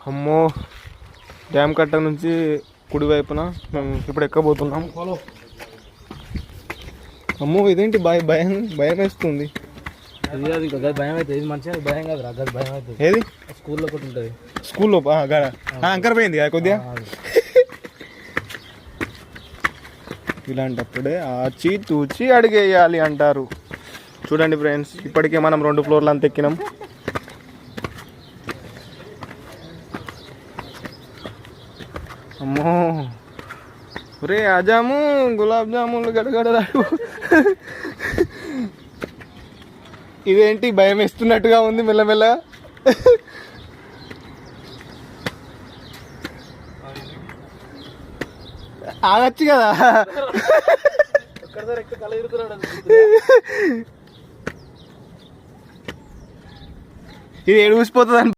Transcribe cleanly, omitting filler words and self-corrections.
అమ్మో డ్యామ్ కట్ట నుంచి కుడివైపున మేము ఇప్పుడు ఎక్కబోతున్నాం. అమ్మో ఇదేంటి భయం భయం వేస్తుంది. భయం అవుతుంది. ఇది మంచిగా భయం కాదు రా, భయం అవుతుంది. ఏది స్కూల్లో ఒకటి ఉంటుంది. స్కూల్లో అంకర్ పోయింది కదా కొద్దిగా. ఇలాంటప్పుడే ఆచి తూచి అడిగేయాలి అంటారు. చూడండి ఫ్రెండ్స్, ఇప్పటికే మనం 2 ఫ్లోర్లు అంత ఎక్కినాం. అమ్మో రే ఆజాము గులాబ్ జాములు గడగడరాడు. ఇదేంటి భయం వేస్తున్నట్టుగా ఉంది మెల్లమెల్లగా. ఆగచ్చు కదా. ఇది ఏడు ఊసిపోతుంది అని